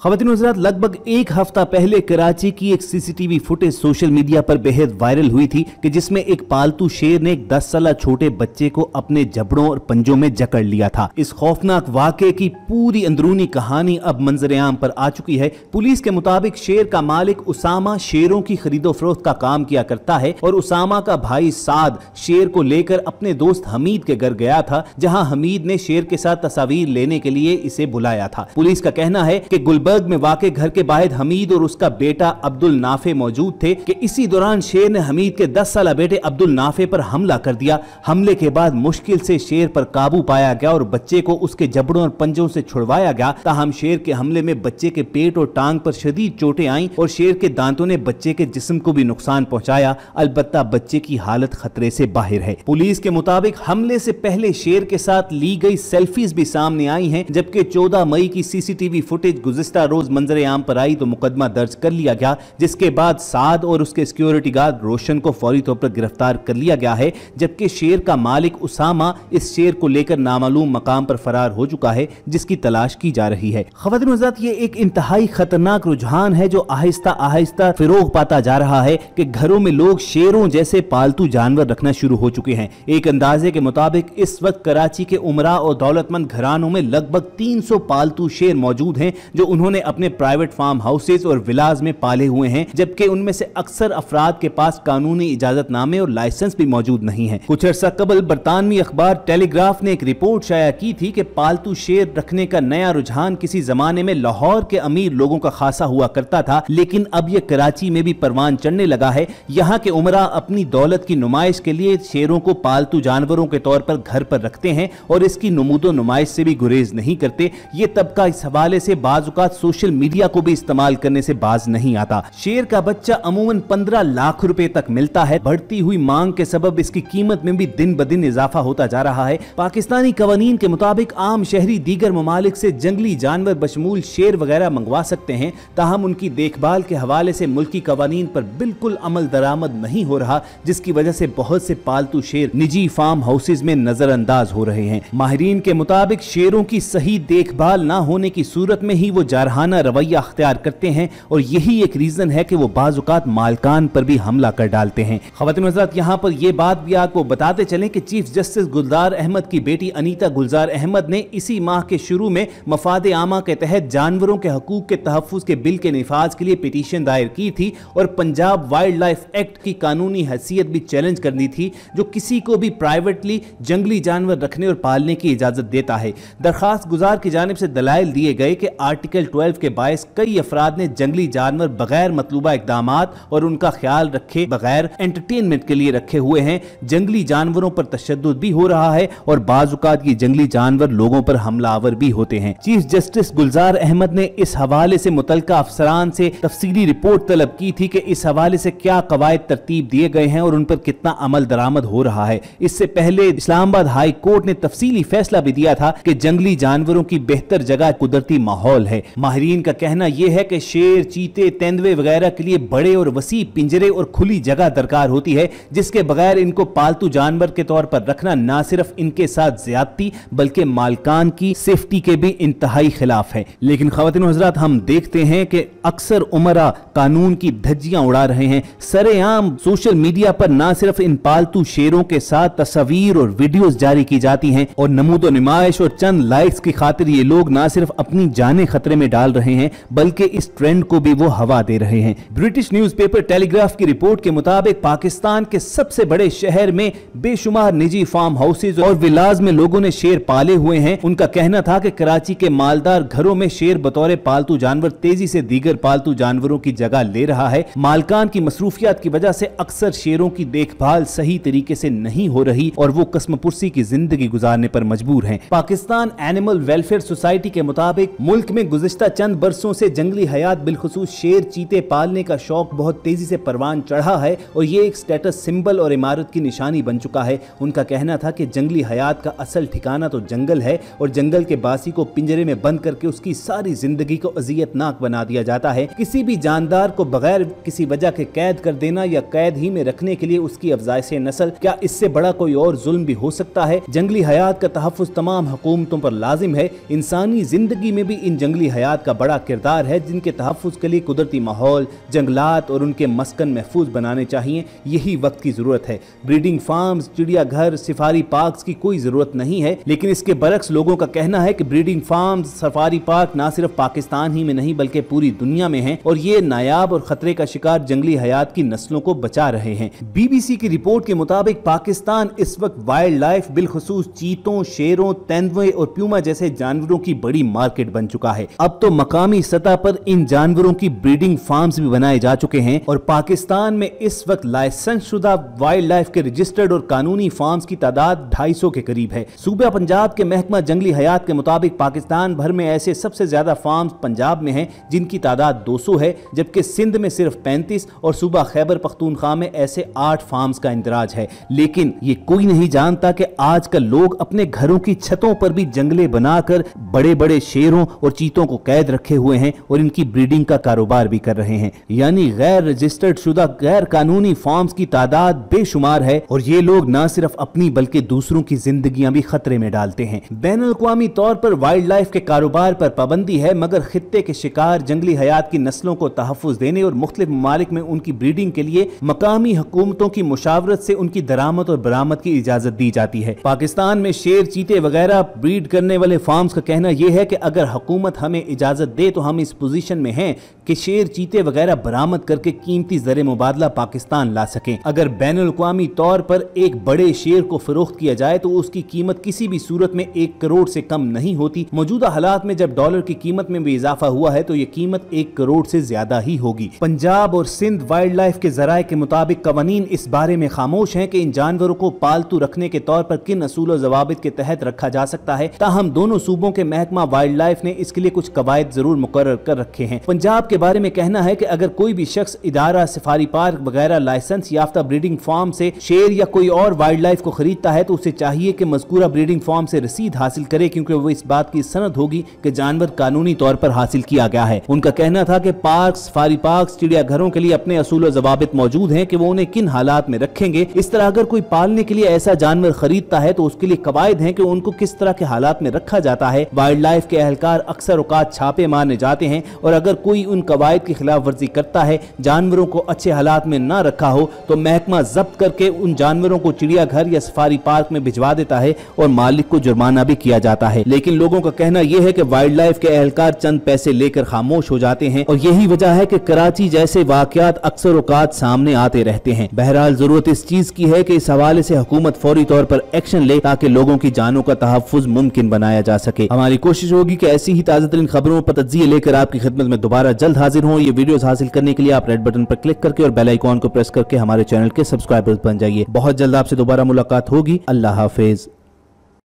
ख़वातीन व हज़रात, लगभग एक हफ्ता पहले कराची की एक सीसीटीवी फुटेज सोशल मीडिया पर बेहद वायरल हुई थी कि जिसमें एक पालतू शेर ने एक 10 साल छोटे बच्चे को अपने जबड़ों और पंजों में जकड़ लिया था। इस खौफनाक वाक़े की पूरी अंदरूनी कहानी अब मंजर आम पर आ चुकी है। पुलिस के मुताबिक शेर का मालिक उसामा शेरों की खरीदो फरोख्त का काम किया करता है और उसामा का भाई साद शेर को लेकर अपने दोस्त हमीद के घर गया था, जहां हमीद ने शेर के साथ तस्वीर लेने के लिए इसे बुलाया था। पुलिस का कहना है कि गुलबर्ग में वाक़े घर के बाहर हमीद और उसका बेटा अब्दुल नाफे मौजूद थे कि इसी दौरान शेर ने हमीद के 10 साल बेटे अब्दुल नाफे पर हमला कर दिया। हमले के बाद मुश्किल से शेर पर काबू पाया गया और बच्चे को उसके जबड़ों और पंजों से छुड़वाया गया। ताहम शेर के हमले में बच्चे के पेट और टांग पर शदीद चोटें आईं और शेर के दांतों ने बच्चे के जिस्म को भी नुकसान पहुंचाया। अलबत्ता बच्चे की हालत खतरे से बाहर है। पुलिस के मुताबिक हमले से पहले शेर के साथ ली गई सेल्फीज भी सामने आई हैं, जबकि 14 मई की सीसीटीवी फुटेज गुज़िश्ता रोज मंजर आम पर आई तो मुकदमा दर्ज कर लिया गया, जिसके बाद साद और उसके सिक्योरिटी गार्ड रोशन को फौरी तौर पर गिरफ्तार कर लिया गया है, जबकि शेर का मालिक उसामा इस शेर को लेकर नामालूम मकाम पर फरार हो चुका है, जिसकी तलाश की जा रही है। ख़वातीन व हज़रात, ये एक इंतहाई खतरनाक रुझान है जो आहिस्ता आहिस्ता फिरोग पाता जा रहा है कि घरों में लोग शेरों जैसे पालतू जानवर रखना शुरू हो चुके हैं। एक अंदाजे के मुताबिक इस वक्त कराची के उमरा और दौलतमंद घरानों में लगभग 300 पालतू शेर मौजूद हैं जो उन्होंने अपने प्राइवेट फार्म हाउसेज और विलाज में पाले हुए हैं, जबकि उनमें से अक्सर अफराद के पास कानूनी इजाजतनामे और लाइसेंस भी मौजूद नहीं है। कुछ अर्सा कबल बरतानवी अखबार टेलीग्राफ ने एक रिपोर्ट शाया की थी कि पालतू शेर रखने का नया रुझान किसी जमाने में लाहौर के अमीर लोगों का खासा हुआ करता था, लेकिन अब यह कराची में भी परवान चढ़ने लगा है। यहाँ के उमरा अपनी दौलत की नुमाइश के लिए शेरों को पालतू जानवरों के तौर पर घर पर रखते हैं और इसकी नुमूदो नुमाइश से भी गुरेज नहीं करते। ये तबका इस हवाले से बाज़-औक़ात सोशल मीडिया को भी इस्तेमाल करने से बाज नहीं आता। शेर का बच्चा अमूमन 15 लाख रुपए तक मिलता है। बढ़ती हुई मांग के सबब इसकी कीमत में भी दिन ब दिन इजाफा होता जा रहा है। पाकिस्तानी कवानीन के मुताबिक आम शहरी दीगर ममालिक से जंगली जानवर बशमूल शेर वगैरह मंगवा सकते हैं, ताहम उनकी देखभाल के हवाले से मुल्की कवानीन पर बिल्कुल अमल दरामद नहीं हो रहा, जिसकी वजह से बहुत से पालतू शेर निजी फार्म हाउसेज में नजरअंदाज हो रहे हैं। माहिरीन के मुताबिक शेरों की सही देखभाल ना होने की सूरत में ही वो जारहाना रवैया अख्तियार करते हैं और यही एक रीजन है कि वो बाज़-औक़ात मालकान पर भी हमला कर डालते हैं। ख़वातीन व हज़रात, यहाँ पर यह बात भी आपको बताते चलें कि चीफ जस्टिस गुलजार अहमद की बेटी अनीता गुलजार अहमद ने इसी माह के शुरू में मफाद आमा के तहत जानवरों के हकूक के तहफ़्फ़ुज़ के बिल के निफाज के लिए पिटीशन दायर की थी और पंजाब वाइल्ड लाइफ एक्ट की कानूनी हैसियत भी चैलेंज कर दी थी, जो किसी को भी प्राइवेटली जंगली जानवर रखने और पालने की इजाजत देता है। दरखास्त गुजार की जानिब से दलाइल दिए गए कि आर्टिकल 12 के बायस कई अफराद ने जंगली जानवर बगैर मतलूबा इकदामात और उनका ख्याल रखे बगैर एंटरटेनमेंट के लिए रखे हुए हैं। जंगली जानवरों पर तशद्दुद भी हो रहा है और बाज़-औक़ात ये जंगली जानवर लोगों पर हमलावर भी होते हैं। चीफ जस्टिस गुलजार अहमद ने इस हवाले से मुतल्लिका अफसरान से तफसीली रिपोर्ट तलब की थी कि इस हवाले से क्या कवायद तरतीब दिए गए हैं और उन पर कितना अमल दरामद हो रहा है। इससे पहले इस्लामाबाद हाई कोर्ट ने तफसीली फैसला भी दिया था कि जंगली जानवरों की बेहतर जगह कुदरती माहौल है। माहिरीन का कहना यह है कि शेर, चीते, तेंदुए वगैरह के लिए बड़े और वसी पिंजरे और खुली जगह दरकार होती है, जिसके बगैर इनको पालतू जानवर के तौर पर रखना न सिर्फ इनके साथ ज्यादती बल्कि मालकान की सेफ्टी के भी इंतहाई खिलाफ है। लेकिन ख़वातीन व हज़रात, हम देखते हैं कि अक्सर उमरा कानून की धज्जियां उड़ा रहे हैं। सरेआम सोशल मीडिया पर न सिर्फ इन पालतू शेरों के साथ तस्वीर और वीडियोस जारी की जाती हैं और नमूदो नुमाइश और चंद लाइक्स की खातिर ये लोग न सिर्फ अपनी जानें खतरे में डाल रहे हैं बल्कि इस ट्रेंड को भी वो हवा दे रहे हैं। ब्रिटिश न्यूज़पेपर टेलीग्राफ की रिपोर्ट के मुताबिक पाकिस्तान के सबसे बड़े शहर में बेशुमार निजी फार्म हाउसेज और विलाज में लोगों ने शेर पाले हुए हैं। उनका कहना था कि कराची के मालदार घरों में शेर बतौर पालतू जानवर तेजी से दीगर पालतू जानवरों की जगह ले रहा है। मालकान की मसरूफियात की वजह से अक्सर शेरों की देखभाल सही तरीके से नहीं हो रही और वो कस्मपुरसी की जिंदगी गुजारने पर मजबूर हैं। पाकिस्तान एनिमल वेलफेयर सोसाइटी के मुताबिक मुल्क में गुज़िश्ता चंद बरसों से जंगली हयात बिलखुसूस शेर, चीते पालने का शौक बहुत तेजी से परवान चढ़ा है और ये एक स्टेटस सिंबल और इमारत की निशानी बन चुका है। उनका कहना था कि जंगली हयात का असल ठिकाना तो जंगल है और जंगल के बासी को पिंजरे में बंद करके उसकी सारी जिंदगी को अजियतनाक बना दिया जाता है। किसी भी जानदार को बगैर किसी वजह के कैद कर देना या कैद ही में रखने के लिए उसकी अफजाइश नस्ल, क्या इससे बड़ा कोई और जुल्म भी हो सकता है? जंगली हयात का तहफ़्फ़ुज़ तमाम हुकूमतों पर लाजिम है। इंसानी जिंदगी में भी इन जंगली हयात हयात का बड़ा किरदार है, जिनके तहफ़्फ़ुज़ के लिए कुदरती माहौल, जंगलात और उनके मस्कन महफूज बनाने चाहिए। यही वक्त की ज़रूरत है। ब्रीडिंग फार्म्स, चिड़ियाघर, सफारी पार्क्स की कोई ज़रूरत नहीं है। लेकिन इसके बरक्स लोगों का कहना है कि ब्रीडिंग फार्म्स, सफारी पार्क ना सिर्फ पाकिस्तान ही में नहीं बल्कि पूरी दुनिया में हैं और ये नायाब और खतरे का शिकार जंगली हयात की नस्लों को बचा रहे हैं। BBC की रिपोर्ट के मुताबिक पाकिस्तान इस वक्त वाइल्ड लाइफ, बिलखुसूस चीतों, शेरों, तेंदुए और प्यूमा जैसे जानवरों की बड़ी मार्केट बन चुका है। अब तो मकामी सतह पर इन जानवरों की ब्रीडिंग फार्म्स भी बनाए जा चुके हैं और पाकिस्तान में इस वक्त लाइसेंस शुदा वाइल्ड लाइफ के रजिस्टर्ड और कानूनी फार्म्स की तादाद 250 के करीब है। सूबा पंजाब के महकमा जंगली हयात के मुताबिक पाकिस्तान भर में ऐसे सबसे ज्यादा फार्म्स पंजाब में हैं, जिनकी तादाद 200 है, जबकि सिंध में सिर्फ 35 और सूबा खैबर पख्तूनख्वा में ऐसे 8 फार्म्स का इंदराज है। लेकिन ये कोई नहीं जानता कि आजकल लोग अपने घरों की छतों पर भी जंगले बनाकर बड़े बड़े शेरों और चीतों को कैद रखे हुए हैं और इनकी ब्रीडिंग का कारोबार भी कर रहे हैं। यानी गैर रजिस्टर्ड शुदा गैर कानूनी फार्म्स की तादाद बेशुमार है और ये लोग न सिर्फ अपनी बल्कि दूसरों की जिंदगियां भी खतरे में डालते हैं। बैनुल-अक़वामी तौर पर वाइल्ड लाइफ के कारोबार पर पाबंदी है, मगर खित्ते के शिकार जंगली हयात की नस्लों को तहफ़्फ़ुज़ देने और मुख्तलिफ ममालिक में उनकी ब्रीडिंग के लिए मकामी हुकूमतों की मुशावरत से उनकी दरामद और बरामद की इजाजत दी जाती है। पाकिस्तान में शेर, चीते वगैरह ब्रीड करने वाले फार्म्स का कहना यह है कि अगर हुकूमत हमें इजाजत दे तो हम इस पोजीशन में हैं कि शेर, चीते वगैरह बरामद करके कीमती ज़र मुबादला पाकिस्तान ला सकें। अगर बैनुल-अक़वामी तौर पर एक बड़े शेर को फरोख्त किया जाए तो उसकी कीमत किसी भी सूरत में 1 करोड़ से कम नहीं होती। मौजूदा हालात में जब डॉलर की कीमत में भी इजाफा हुआ है तो यह कीमत 1 करोड़ से ज्यादा ही होगी। पंजाब और सिंध वाइल्ड लाइफ के ज़राए के मुताबिक कवानीन इस बारे में खामोश हैं कि इन जानवरों को पालतू रखने के तौर पर किन असूल और ज़वाबित के तहत रखा जा सकता है। ताहम दोनों सूबों के महकमा वाइल्ड लाइफ ने इसके लिए कुछ कवायद जरूर मुकर्रर कर रखे हैं। पंजाब के बारे में कहना है कि अगर कोई भी शख्स, इदारा, सफारी पार्क वगैरह लाइसेंस याफ्ता ब्रीडिंग फार्म से शेर या कोई और वाइल्ड लाइफ को खरीदता है तो उसे चाहिए कि मज़कूरा ब्रीडिंग फार्म से रसीद हासिल करे, क्योंकि वो इस बात की सनद होगी कि जानवर कानूनी तौर पर हासिल किया गया है। उनका कहना था कि पार्क, सफारी पार्क, चिड़ियाघरों के लिए अपने असूल और ज़वाबित मौजूद हैं कि वो उन्हें किन हालात में रखेंगे। इस तरह अगर कोई पालने के लिए ऐसा जानवर खरीदता है तो उसके लिए कवायद हैं कि उनको किस तरह के हालात में रखा जाता है। वाइल्ड लाइफ के अहलकार अक्सर औकात छापे मारने जाते हैं और अगर कोई उन कवायद की खिलाफ वर्जी करता है, जानवरों को अच्छे हालात में ना रखा हो, तो महकमा जब्त करके उन जानवरों को चिड़ियाघर या सफारी पार्क में भिजवा देता है और मालिक को जुर्माना भी किया जाता है। लेकिन लोगों का कहना यह है कि वाइल्ड लाइफ के अहलकार चंद पैसे लेकर खामोश हो जाते हैं और यही वजह है कि कराची जैसे वाकयात अक्सर औकात सामने आते रहते हैं। बहरहाल जरूरत इस चीज की है कि इस हवाले से हुकूमत फौरी तौर पर एक्शन ले ताकि लोगों की जानों का तहफ़्फ़ुज़ मुमकिन बनाया जा सके। हमारी कोशिश होगी कि ऐसी ही ताज़ा तरीन खबरों पर तज्ज़िये लेकर आपकी खिदमत में दोबारा जल्द हाजिर हों। ये वीडियोस हासिल करने के लिए आप रेड बटन पर क्लिक करके और बेल आइकॉन को प्रेस करके हमारे चैनल के सब्सक्राइबर्स बन जाइए। बहुत जल्द आपसे दोबारा मुलाकात होगी। अल्लाह हाफिज।